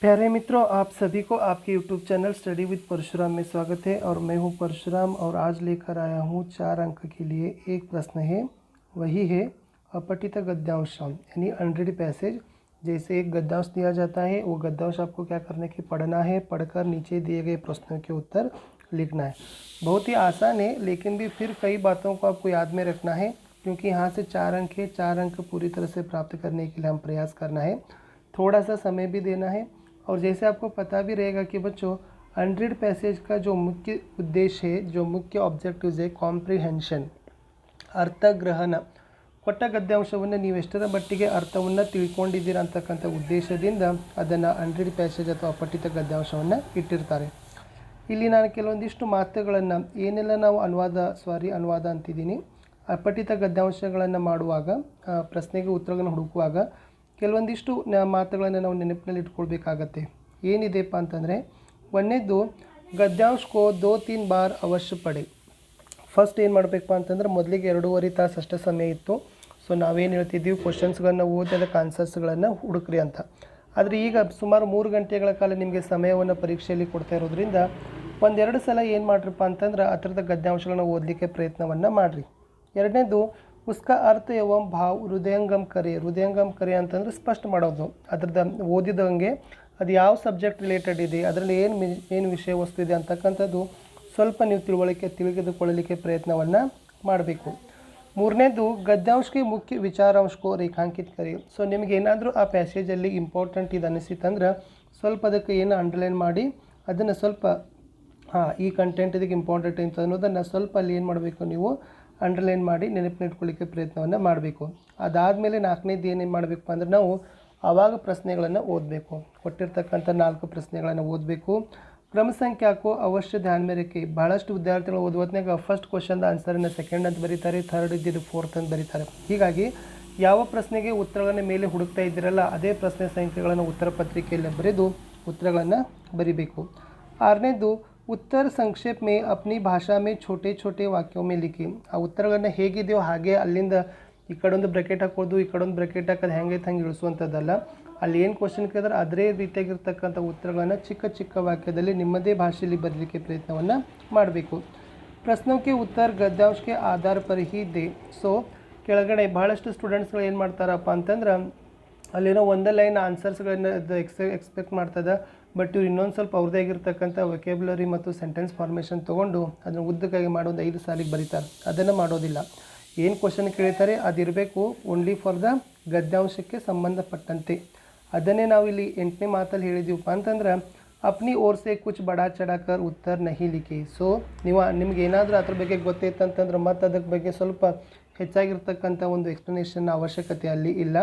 प्यारे मित्रों, आप सभी को आपके YouTube channel study with Parashuram में स्वागत है। और मैं हूं परशुराम और आज लेकर आया हूं 4 अंक के लिए एक प्रश्न है। वही है अपठित गद्यांश यानी अनरीड पैसेज। जैसे एक गद्यांश दिया जाता है, वो गद्यांश आपको क्या करने की पढ़ना है, पढ़कर नीचे दिए गए प्रश्नों के उत्तर लिखना है। बहुत ही आसान है, लेकिन भी फिर कई बातों को आपको याद में रखना है, क्योंकि यहाँ से 4 अंक है। 4 अंक पूरी तरह से प्राप्त करने के लिए हम प्रयास करना है, थोड़ा सा समय भी देना है। और जैसे आपको पता भी रहेगा कि बच्चों, अनरीड पैसेज का जो मुख्य उद्देश्य है, जो मुख्य ऑब्जेक्टिव्स है, ಕಾಂಪ್ರಿಹೆನ್ಷನ್, ಅರ್ಥಗ್ರಹಣ, ಕೊಟ್ಟ ಗದ್ಯಾಂಶವನ್ನು ನೀವು ಎಷ್ಟರ ಮಟ್ಟಿಗೆ ಅರ್ಥವನ್ನು ತಿಳ್ಕೊಂಡಿದ್ದೀರಾ ಅಂತಕ್ಕಂಥ ಉದ್ದೇಶದಿಂದ ಅದನ್ನು ಅನ್ರೀಡ್ ಪ್ಯಾಸೇಜ್ ಅಥವಾ ಅಪಠಿತ ಗದ್ಯಾಂಶವನ್ನು ಇಟ್ಟಿರ್ತಾರೆ. ಇಲ್ಲಿ ನಾನು ಕೆಲವೊಂದಿಷ್ಟು ಮಾತುಗಳನ್ನು ಏನೆಲ್ಲ ನಾವು ಅನುವಾದ ಅಂತಿದ್ದೀನಿ, ಅಪಠಿತ ಗದ್ಯಾಂಶಗಳನ್ನು ಮಾಡುವಾಗ, ಪ್ರಶ್ನೆಗೆ ಉತ್ತರಗಳನ್ನು ಹುಡುಕುವಾಗ ಕೆಲವೊಂದಿಷ್ಟು ಮಾತುಗಳನ್ನು ನಾವು ನೆನಪಿನಲ್ಲಿ ಇಟ್ಕೊಳ್ಬೇಕಾಗತ್ತೆ. ಏನಿದೆಪ್ಪ ಅಂತಂದರೆ, ಒಂದನೇದು ಗದ್ಯಾಂಶ ಕೋ 2-3 ಬಾರ್ ಅವಶ್ಯ ಪಡೆ. ಫಸ್ಟ್ ಏನು ಮಾಡಬೇಕಪ್ಪ ಅಂತಂದ್ರೆ, ಮೊದಲಿಗೆ 2.5 ತಾಸು ಅಷ್ಟೇ ಸಮಯ ಇತ್ತು. ಸೊ ನಾವೇನು ಹೇಳ್ತಿದ್ದೀವಿ, ಕ್ವಶನ್ಸ್ಗಳನ್ನು ಓದಿ ಅದಕ್ಕೆ ಆನ್ಸರ್ಸ್ಗಳನ್ನು ಹುಡುಕ್ರಿ ಅಂತ. ಆದರೆ ಈಗ ಸುಮಾರು 3 ಗಂಟೆಗಳ ಕಾಲ ನಿಮಗೆ ಸಮಯವನ್ನು ಪರೀಕ್ಷೆಯಲ್ಲಿ ಕೊಡ್ತಾ ಇರೋದ್ರಿಂದ ಒಂದೆರಡು ಸಲ ಏನು ಮಾಡ್ರಪ್ಪ ಅಂತಂದ್ರೆ ಅದರದ ಗದ್ಯಾಂಶಗಳನ್ನು ಓದಲಿಕ್ಕೆ ಪ್ರಯತ್ನವನ್ನು ಮಾಡಿರಿ. ಎರಡನೇದು ಉಸ್ಕಾ ಅರ್ಥ ಎವಂ ಭಾವ್ ಹೃದಯಂಗಮ್ ಕರೆ ಅಂತಂದರೆ ಸ್ಪಷ್ಟ ಮಾಡೋದು. ಅದ್ರದ್ದು ಓದಿದಂಗೆ ಅದು ಯಾವ ಸಬ್ಜೆಕ್ಟ್ ರಿಲೇಟೆಡ್ ಇದೆ, ಅದರಲ್ಲಿ ಏನು ವಿಷಯ ವಸ್ತು ಇದೆ ಅಂತಕ್ಕಂಥದ್ದು ಸ್ವಲ್ಪ ನೀವು ತಿಳಿದುಕೊಳ್ಳಲಿಕ್ಕೆ ಪ್ರಯತ್ನವನ್ನು ಮಾಡಬೇಕು. ಮೂರನೇದು ಗದ್ಯಾಂಶಕ್ಕೆ ಮುಖ್ಯ ವಿಚಾರಾಂಶಕ್ಕೋ ರೇಖಾಂಕಿತ ಕರಿ. ಸೊ ನಿಮಗೆ ಏನಾದರೂ ಆ ಪ್ಯಾಸೇಜಲ್ಲಿ ಇಂಪಾರ್ಟೆಂಟ್ ಇದು ಅನಿಸಿತ್ತಂದ್ರೆ ಸ್ವಲ್ಪ ಅದಕ್ಕೆ ಏನು ಅಂಡರ್ಲೈನ್ ಮಾಡಿ ಅದನ್ನು ಸ್ವಲ್ಪ ಈ ಕಂಟೆಂಟ್ ಇದಕ್ಕೆ ಇಂಪಾರ್ಟೆಂಟ್ ಅಂತ ಅನ್ನೋದನ್ನು ಸ್ವಲ್ಪ ಅಲ್ಲಿ ಏನು ಮಾಡಬೇಕು, ನೀವು ಅಂಡರ್ಲೈನ್ ಮಾಡಿ ನೆನಪಿನಿಟ್ಕೊಳ್ಳಿಕ್ಕೆ ಪ್ರಯತ್ನವನ್ನು ಮಾಡಬೇಕು. ಅದಾದಮೇಲೆ 4ನೇದು ಏನೇನು ಮಾಡಬೇಕಪ್ಪ ಅಂದರೆ, ನಾವು ಆವಾಗ ಪ್ರಶ್ನೆಗಳನ್ನು ಓದಬೇಕು. ಕೊಟ್ಟಿರ್ತಕ್ಕಂಥ 4 ಪ್ರಶ್ನೆಗಳನ್ನು ಓದಬೇಕು. ಕ್ರಮ ಸಂಖ್ಯಾಕೋ ಅವಶ್ಯ ಧ್ಯಾನ ಮೇರೆಕೆ. ಭಾಳಷ್ಟು ವಿದ್ಯಾರ್ಥಿಗಳು ಓದುವತ್ನಾಗ ಫಸ್ಟ್ ಕ್ವಶನ್ದ ಆನ್ಸರನ್ನು ಸೆಕೆಂಡ್ ಅಂತ ಬರೀತಾರೆ, ಥರ್ಡ್ ಇದ್ದಿದ್ದು ಫೋರ್ತ್ ಅಂತ ಬರೀತಾರೆ. ಹೀಗಾಗಿ ಯಾವ ಪ್ರಶ್ನೆಗೆ ಉತ್ತರಗಳನ್ನು ಮೇಲೆ ಹುಡುಕ್ತಾ ಇದ್ದೀರಲ್ಲ, ಅದೇ ಪ್ರಶ್ನೆ ಸಂಖ್ಯೆಗಳನ್ನು ಉತ್ತರ ಪತ್ರಿಕೆಯಲ್ಲಿ ಬರೆದು ಉತ್ತರಗಳನ್ನು ಬರಿಬೇಕು. 6ನೇದು ಉತ್ತರ ಸಂಕ್ಷೇಪ ಮೇ ಅಪ್ನಿ ಭಾಷಾ ಮೇ ಛೋಟೆ ವಾಕ್ಯೋ ಮೇ ಲಿಖಿ. ಆ ಉತ್ತರಗಳನ್ನು ಹೇಗಿದೆಯೋ ಹಾಗೆ ಅಲ್ಲಿಂದ ಈ ಕಡೊಂದು ಬ್ರ್ಯಾಕೆಟ್ ಹಾಕೋದು, ಈ ಕಡೊಂದು ಬ್ರ್ಯಾಕೆಟ್ ಹಾಕೋದು, ಹೆಂಗೈತೆ ಹಂಗೆ ಇಳಿಸುವಂಥದ್ದಲ್ಲ. ಅಲ್ಲಿ ಏನು ಕ್ವಶನ್ ಕೇಳಿದ್ರೆ ಅದೇ ರೀತಿಯಾಗಿರ್ತಕ್ಕಂಥ ಉತ್ತರಗಳನ್ನು ಚಿಕ್ಕ ವಾಕ್ಯದಲ್ಲಿ ನಿಮ್ಮದೇ ಭಾಷೆಯಲ್ಲಿ ಬರಲಿಕ್ಕೆ ಪ್ರಯತ್ನವನ್ನು ಮಾಡಬೇಕು. ಪ್ರಶ್ನೋಕ್ಕೆ ಉತ್ತರ ಗದ್ಯಾಂಶಕ್ಕೆ ಆಧಾರ ಪರ್ ಹಿ ದೇ. ಸೊ ಕೆಳಗಡೆ ಭಾಳಷ್ಟು ಸ್ಟೂಡೆಂಟ್ಸ್ಗಳು ಏನು ಮಾಡ್ತಾರಪ್ಪ ಅಂತಂದ್ರೆ, ಅಲ್ಲೇನೋ ಒಂದೇ ಲೈನ್ ಆನ್ಸರ್ಸ್ಗಳನ್ನು ಎಕ್ಸ್ಪೆಕ್ಟ್ ಮಾಡ್ತದೆ. ಬಟ್ ಇವ್ರು ಇನ್ನೊಂದು ಸ್ವಲ್ಪ ಅವ್ರದ್ದೇ ಆಗಿರ್ತಕ್ಕಂಥ ವೊಕ್ಯಾಬ್ಯುಲರಿ ಮತ್ತು ಸೆಂಟೆನ್ಸ್ ಫಾರ್ಮೇಷನ್ ತೊಗೊಂಡು ಅದನ್ನು ಉದ್ದಕ್ಕಾಗಿ ಮಾಡೋದು 5 ಸಾಲಿಗೆ ಬರೀತಾರೆ. ಅದನ್ನು ಮಾಡೋದಿಲ್ಲ. ಏನು ಕ್ವಶನ್ ಕೇಳ್ತಾರೆ ಅದಿರಬೇಕು ಓನ್ಲಿ ಫಾರ್ ದ ಗದ್ಯಾಂಶಕ್ಕೆ ಸಂಬಂಧಪಟ್ಟಂತೆ. ಅದನ್ನೇ ನಾವು ಇಲ್ಲಿ 8ನೇ ಮಾತಲ್ಲಿ ಹೇಳಿದ್ದೀವಪ್ಪ ಅಂತಂದ್ರೆ, ಅಪ್ನಿ ಓರ್ ಸೆ ಕುಚ್ ಬಡಾ ಚಡಾಕರ್ ಉತ್ತರ ನಹಿ ಲಿಖಿ. ಸೊ ನಿಮ್ಗೆ ಏನಾದರೂ ಅದ್ರ ಬಗ್ಗೆ ಗೊತ್ತೈತಂತಂದ್ರೆ ಮತ್ತು ಅದಕ್ಕೆ ಬಗ್ಗೆ ಸ್ವಲ್ಪ ಹೆಚ್ಚಾಗಿರ್ತಕ್ಕಂಥ ಒಂದು ಎಕ್ಸ್ಪ್ಲನೇಷನ್ ಅವಶ್ಯಕತೆ ಅಲ್ಲಿ ಇಲ್ಲ.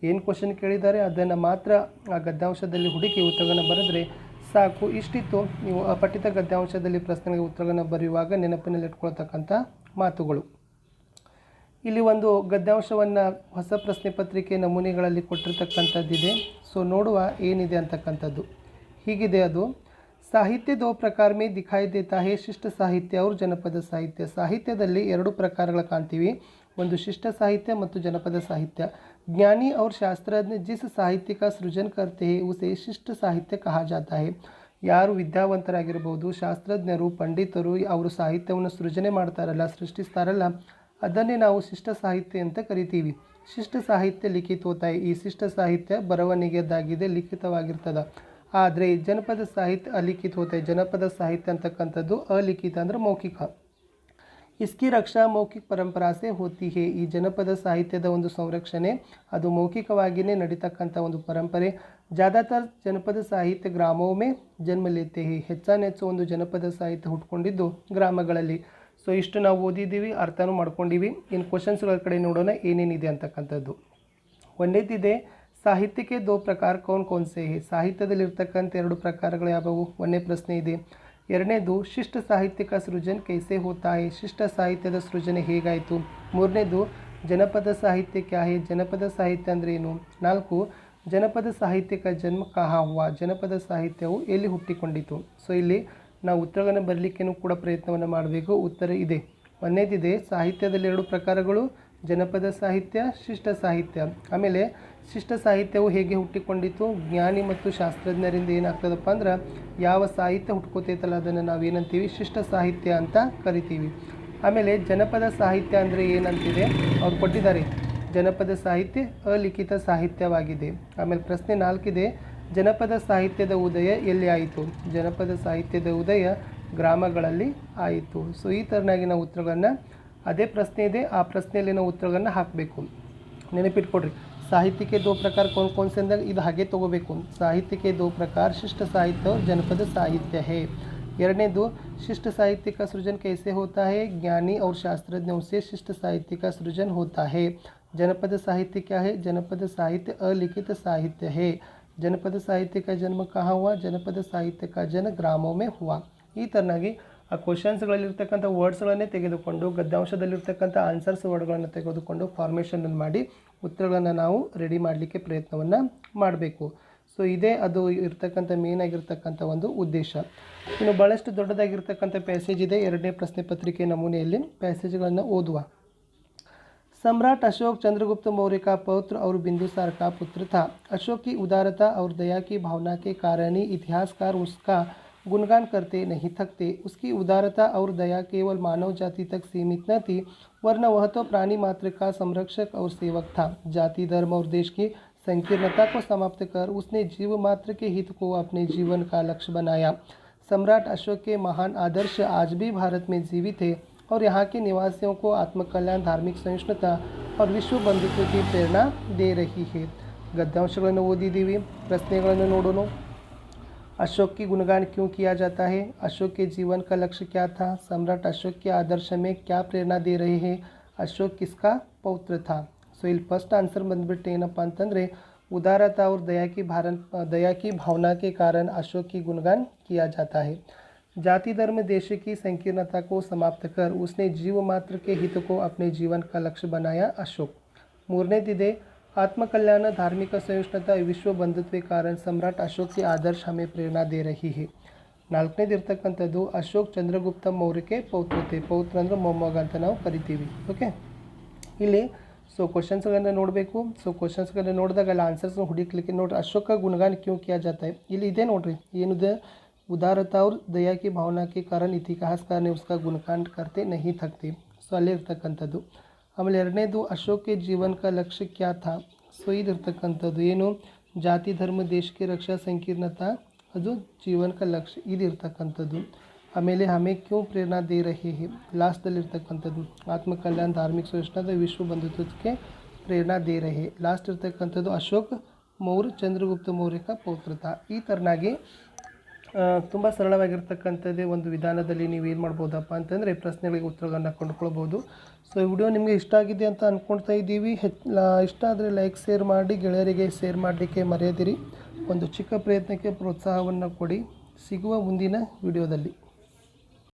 ಏನು ಕ್ವಶನ್ ಕೇಳಿದ್ದಾರೆ ಅದನ್ನು ಮಾತ್ರ ಆ ಗದ್ಯಾಂಶದಲ್ಲಿ ಹುಡುಕಿ ಉತ್ತರಗಳನ್ನು ಬರೆದ್ರೆ ಸಾಕು. ಇಷ್ಟಿತ್ತು ನೀವು ಅಪಠಿತ ಗದ್ಯಾಂಶದಲ್ಲಿ ಪ್ರಶ್ನೆಗಳಿಗೆ ಉತ್ತರಗಳನ್ನು ಬರೆಯುವಾಗ ನೆನಪಿನಲ್ಲಿ ಇಟ್ಕೊಳ್ತಕ್ಕಂಥ ಮಾತುಗಳು. ಇಲ್ಲಿ ಒಂದು ಗದ್ಯಾಂಶವನ್ನು ಹೊಸ ಪ್ರಶ್ನೆ ಪತ್ರಿಕೆ ನಮೂನೆಗಳಲ್ಲಿ ಕೊಟ್ಟಿರ್ತಕ್ಕಂಥದ್ದಿದೆ. ಸೊ ನೋಡುವ ಏನಿದೆ ಅಂತಕ್ಕಂಥದ್ದು. ಹೀಗಿದೆ ಅದು. ಸಾಹಿತ್ಯ 2 ಪ್ರಕಾರ ಮೇ ದಿಖಾಯಿ ದೇತಾ ಹೇ, ಶಿಷ್ಟ ಸಾಹಿತ್ಯ और ಜನಪದ ಸಾಹಿತ್ಯ. ಸಾಹಿತ್ಯದಲ್ಲಿ 2 ಪ್ರಕಾರಗಳು ಕಾಣ್ತೀವಿ, ಒಂದು ಶಿಷ್ಟ ಸಾಹಿತ್ಯ ಮತ್ತು ಜನಪದ ಸಾಹಿತ್ಯ. ज्ञानी और शास्त्रज्ञ जिस साहित्य का सृजन करते हैं उसे शिष्ट साहित्य कहा जाता है. ಯಾರು ವಿದ್ಯಾವಂತರಾಗಿರ್ಬೋದು, ಶಾಸ್ತ್ರಜ್ಞರು, ಪಂಡಿತರು, ಅವರು ಸಾಹಿತ್ಯವನ್ನು ಸೃಜನೆ ಮಾಡ್ತಾರಲ್ಲ, ಸೃಷ್ಟಿಸ್ತಾರಲ್ಲ, ಅದನ್ನೇ ನಾವು ಶಿಷ್ಟ ಸಾಹಿತ್ಯ ಅಂತ ಕರಿತೀವಿ. ಶಿಷ್ಟ ಸಾಹಿತ್ಯ ಲಿಖಿತ ಹೋತಾಯಿ. ಈ ಶಿಷ್ಟ ಸಾಹಿತ್ಯ ಬರವಣಿಗೆದಾಗಿದೆ, ಲಿಖಿತವಾಗಿರ್ತದೆ. ಆದರೆ ಜನಪದ ಸಾಹಿತ್ಯ ಅಲಿಖಿತ ಹೋತಾಯಿ. ಜನಪದ ಸಾಹಿತ್ಯ ಅಂತಕ್ಕಂಥದ್ದು ಅಲಿಖಿತ ಅಂದರೆ ಮೌಖಿಕ. ಇಸ್ಕಿ ರಕ್ಷಾ ಮೌಖಿಕ ಪರಂಪರಾಸೆ ಹೋತಿ ಹೇ. ಈ ಜನಪದ ಸಾಹಿತ್ಯದ ಒಂದು ಸಂರಕ್ಷಣೆ ಅದು ಮೌಖಿಕವಾಗಿಯೇ ನಡೀತಕ್ಕಂಥ ಒಂದು ಪರಂಪರೆ. ಜ್ಯಾದಾತರ ಜನಪದ ಸಾಹಿತ್ಯ ಗ್ರಾಮವೊಮ್ಮೆ ಜನ್ಮ ಲೇತೆ ಹೇ. ಹೆಚ್ಚು ಒಂದು ಜನಪದ ಸಾಹಿತ್ಯ ಹುಟ್ಕೊಂಡಿದ್ದು ಗ್ರಾಮಗಳಲ್ಲಿ. ಸೊ ಇಷ್ಟು ನಾವು ಓದಿದ್ದೀವಿ, ಅರ್ಥನೂ ಮಾಡ್ಕೊಂಡಿವಿ. ಇನ್ನು ಕ್ವಶನ್ಸ್ಗಳ ಕಡೆ ನೋಡೋಣ ಏನೇನಿದೆ ಅಂತಕ್ಕಂಥದ್ದು. ಒಂದೇದಿದೆ ಸಾಹಿತ್ಯಕ್ಕೆ 2 ಪ್ರಕಾರ ಕೌನ್ ಸೆ ಹೇ. ಸಾಹಿತ್ಯದಲ್ಲಿರ್ತಕ್ಕಂಥ 2 ಪ್ರಕಾರಗಳು ಯಾವುವು? ಒಂದನೇ ಪ್ರಶ್ನೆ ಇದೆ. ಎರಡನೇದು ಶಿಷ್ಟ ಸಾಹಿತ್ಯಕ ಸೃಜನ್ ಕೈಸೆ ಹೋತಾ ಹೇ. ಶಿಷ್ಟ ಸಾಹಿತ್ಯದ ಸೃಜನೆ ಹೇಗಾಯಿತು. ಮೂರನೇದು ಜನಪದ ಸಾಹಿತ್ಯ ಕ್ಯಾ ಹೇ. ಜನಪದ ಸಾಹಿತ್ಯ ಅಂದರೆ ಏನು. 4 ಜನಪದ ಸಾಹಿತ್ಯಕ ಜನ್ಮ ಕಹಾ ಹುವಾ. ಜನಪದ ಸಾಹಿತ್ಯವು ಎಲ್ಲಿ ಹುಟ್ಟಿಕೊಂಡಿತು. ಸೊ ಇಲ್ಲಿ ನಾವು ಉತ್ತರಗಳನ್ನು ಬರಲಿಕ್ಕೇನು ಕೂಡ ಪ್ರಯತ್ನವನ್ನು ಮಾಡಬೇಕು. ಉತ್ತರ ಇದೆ. ಒಂದನೇದಿದೆ ಸಾಹಿತ್ಯದಲ್ಲಿ 2 ಪ್ರಕಾರಗಳು, ಜನಪದ ಸಾಹಿತ್ಯ, ಶಿಷ್ಟ ಸಾಹಿತ್ಯ. ಆಮೇಲೆ ಶಿಷ್ಟ ಸಾಹಿತ್ಯವು ಹೇಗೆ ಹುಟ್ಟಿಕೊಂಡಿತು? ಜ್ಞಾನಿ ಮತ್ತು ಶಾಸ್ತ್ರಜ್ಞರಿಂದ ಏನಾಗ್ತದಪ್ಪ ಅಂದ್ರೆ ಯಾವ ಸಾಹಿತ್ಯ ಹುಟ್ಕೋತೈತಲ್ಲ ಅದನ್ನು ನಾವೇನಂತೀವಿ? ಶಿಷ್ಟ ಸಾಹಿತ್ಯ ಅಂತ ಕರಿತೀವಿ. ಆಮೇಲೆ ಜನಪದ ಸಾಹಿತ್ಯ ಅಂದರೆ ಏನಂತಿದೆ ಅವ್ರು ಕೊಟ್ಟಿದ್ದಾರೆ. ಜನಪದ ಸಾಹಿತ್ಯ ಅಲಿಖಿತ ಸಾಹಿತ್ಯವಾಗಿದೆ. ಆಮೇಲೆ ಪ್ರಶ್ನೆ 4 ಇದೆ, ಜನಪದ ಸಾಹಿತ್ಯದ ಉದಯ ಎಲ್ಲಿ ಆಯಿತು? ಜನಪದ ಸಾಹಿತ್ಯದ ಉದಯ ಗ್ರಾಮಗಳಲ್ಲಿ ಆಯಿತು. ಸೊ ಈ ಥರನಾಗಿ ನಾವು ಉತ್ತರಗಳನ್ನು, ಅದೇ ಪ್ರಶ್ನೆ ಇದೆ, ಆ ಪ್ರಶ್ನೆಯಲ್ಲಿ ನಾವು ಉತ್ತರಗಳನ್ನು ಹಾಕಬೇಕು. ನೆನಪಿಟ್ಕೊಡ್ರಿ, साहित्य के 2 प्रकार कौन कौन से अंदर ಇದು ಹಾಗೆ ತಗೋಬೇಕು. साहित्य के 2 प्रकार शिष्ट साहित्य और जनपद साहित्य है. ಎರಡನೇದು, शिष्ट साहित्य का सृजन कैसे होता है? ज्ञानी और शास्त्रज्ञों से शिष्ट साहित्य का सृजन होता है. जनपद साहित्य क्या है? जनपद साहित्य अलिखित साहित्य है. जनपद साहित्य का जन्म कहाँ हुआ? जनपद साहित्य का जन्म ग्रामों में हुआ. ಈ ಥರನಾಗಿ ಆ ಕ್ವಶನ್ಸ್ಗಳಲ್ಲಿರ್ತಕ್ಕಂಥ ವರ್ಡ್ಸ್ಗಳನ್ನೇ ತೆಗೆದುಕೊಂಡು ಗದ್ಯಾಂಶದಲ್ಲಿರ್ತಕ್ಕಂಥ ಆನ್ಸರ್ಸ್ ವರ್ಡ್ಗಳನ್ನು ತೆಗೆದುಕೊಂಡು ಫಾರ್ಮೇಷನನ್ನು ಮಾಡಿ ಉತ್ತರಗಳನ್ನು ನಾವು ರೆಡಿ ಮಾಡಲಿಕ್ಕೆ ಪ್ರಯತ್ನವನ್ನು ಮಾಡಬೇಕು. ಸೊ ಇದೇ ಅದು ಇರ್ತಕ್ಕಂಥ ಮೇನ್ ಆಗಿರ್ತಕ್ಕಂಥ ಒಂದು ಉದ್ದೇಶ. ಇನ್ನು ಭಾಳಷ್ಟು ದೊಡ್ಡದಾಗಿರ್ತಕ್ಕಂಥ ಪ್ಯಾಸೇಜ್ ಇದೆ 2ನೇ ಪ್ರಶ್ನೆ ಪತ್ರಿಕೆ ನಮೂನೆಯಲ್ಲಿ. ಪ್ಯಾಸೇಜ್ಗಳನ್ನು ಓದುವ. सम्राट अशोक चंद्रगुप्त मौर्य का पौत्र और बिंदुसार का पुत्र था. अशोक की उदारता और दया की भावना के कारण ही इतिहासकार उसका गुणगान करते नहीं थकते. उसकी उदारता और दया केवल मानव जाति तक सीमित न थी, वरना वह तो प्राणी मात्र का संरक्षक और सेवक था. जाति, धर्म और देश की संकीर्णता को समाप्त कर उसने जीव मात्र के हित को अपने जीवन का लक्ष्य बनाया. सम्राट अशोक के महान आदर्श आज भी भारत में जीवित है और यहाँ के निवासियों को आत्मकल्याण, धार्मिक सहिष्णुता और विश्व बंधुत्व की प्रेरणा दे रही है. गद्यांशಗಳನ್ನು ಓದಿದ್ದೀವಿ. ಪ್ರಶ್ನೆಗಳನ್ನು ನೋಡೋಣ. अशोक की गुणगान क्यों किया जाता है? अशोक के जीवन का लक्ष्य क्या था? सम्राट अशोक के आदर्श में क्या प्रेरणा दे रहे हैं? अशोक किसका पौत्र था? सो ಇಲ್ಲಿ ಫಸ್ಟ್ ಆನ್ಸರ್ ಬಂದ್ಬಿಟ್ಟು ಏನಪ್ಪ ಅಂತಂದರೆ उदारता और दया की भावना के कारण अशोक की गुणगान किया जाता है. जाति, धर्म, देश की संकीर्णता को समाप्त कर उसने जीव मात्र के हित को अपने जीवन का लक्ष्य बनाया. अशोक. ಮೂರನೇದಿದೆ, आत्मकल्याण, धार्मिक सहिष्णुता, विश्व बंधुत्व के कारण सम्राट अशोक के आदर्श हमें प्रेरणा दे रही है. ನಾಲ್ಕನೇದಿರ್ತಕ್ಕಂಥದ್ದು ಅಶೋಕ್ ಚಂದ್ರಗುಪ್ತ ಮೌರ್ಯಕ್ಕೆ ಪೌತ್ರತೆ. ಪೌತ್ರ ಅಂದರೆ ಮೊಮ್ಮಗ ಅಂತ ನಾವು ಕರಿತೀವಿ. ಓಕೆ, ಇಲ್ಲಿ ಸೊ ಕ್ವಶನ್ಸ್ಗಳನ್ನು ನೋಡಬೇಕು. ಸೊ ಕ್ವಶನ್ಸ್ಗಳನ್ನ ನೋಡಿದಾಗ ಅಲ್ಲಿ ಆನ್ಸರ್ಸ್ನ ಹುಡುಕ್ಲಿಕ್ಕೆ ನೋಡ್ರಿ. ಅಶೋಕ ಗುಣಗಾन क्यों किया जाता है? ಇಲ್ಲಿ ಇದೆ ನೋಡ್ರಿ, ಏನಿದೆ? उदारता और दया की भावना के कारण इतिहासकार ने उसका गुणगान करते नहीं थकते. ಸೊ ಅಲ್ಲಿರ್ತಕ್ಕಂಥದ್ದು. ಆಮೇಲೆ ಎರಡನೇದು, ಅಶೋಕ್ ಕೆ ಜೀವನ್ का लक्ष्य क्या था? ಸೊ ಇದಿರ್ತಕ್ಕಂಥದ್ದು ಏನು? ಜಾತಿ, ಧರ್ಮ, ದೇಶ ಕೆ ರಕ್ಷಾ, ಸಂಕೀರ್ಣತಾ, ಅದು ಜೀವನ का लक्ष्य ಇದಿರ್ತಕ್ಕಂಥದ್ದು. ಆಮೇಲೆ ಹಮೆ ಕ್ಯೂ ಪ್ರೇರಣಾ ದೇ ರಹೆ ಹೇ, ಲಾಸ್ಟಲ್ಲಿರ್ತಕ್ಕಂಥದ್ದು ಆತ್ಮಕಲ್ಯಾಣ, ಧಾರ್ಮಿಕ ಸಹಿಷ್ಣುತೆ, ವಿಶ್ವ ಬಂಧುತ್ವಕ್ಕೆ ಪ್ರೇರಣಾ ದೇ ರಹೆ. ಲಾಸ್ಟ್ ಇರ್ತಕ್ಕಂಥದ್ದು ಅಶೋಕ್ ಮೌರ್ಯ ಚಂದ್ರಗುಪ್ತ ಮೌರ್ಯ का ಪೌತ್ರತ. ಈ ಥರನಾಗಿ ತುಂಬ ಸರಳವಾಗಿರ್ತಕ್ಕಂಥದ್ದೇ ಒಂದು ವಿಧಾನದಲ್ಲಿ ನೀವು ಏನು ಮಾಡ್ಬೋದಪ್ಪ ಅಂತಂದರೆ ಪ್ರಶ್ನೆಗಳಿಗೆ ಉತ್ತರಗಳನ್ನು ಕೊಂಡ್ಕೊಳ್ಬೋದು. ಸೊ ಈ ವಿಡಿಯೋ ನಿಮಗೆ ಇಷ್ಟ ಆಗಿದೆ ಅಂತ ಅಂದ್ಕೊಳ್ತಾ ಇದ್ದೀವಿ. ಇಷ್ಟ ಆದರೆ ಲೈಕ್, ಶೇರ್ ಮಾಡಿ, ಗೆಳೆಯರಿಗೆ ಶೇರ್ ಮಾಡಲಿಕ್ಕೆ ಮರೆಯದಿರಿ. ಒಂದು ಚಿಕ್ಕ ಪ್ರಯತ್ನಕ್ಕೆ ಪ್ರೋತ್ಸಾಹವನ್ನು ಕೊಡಿ. ಸಿಗುವ ಮುಂದಿನ ವಿಡಿಯೋದಲ್ಲಿ.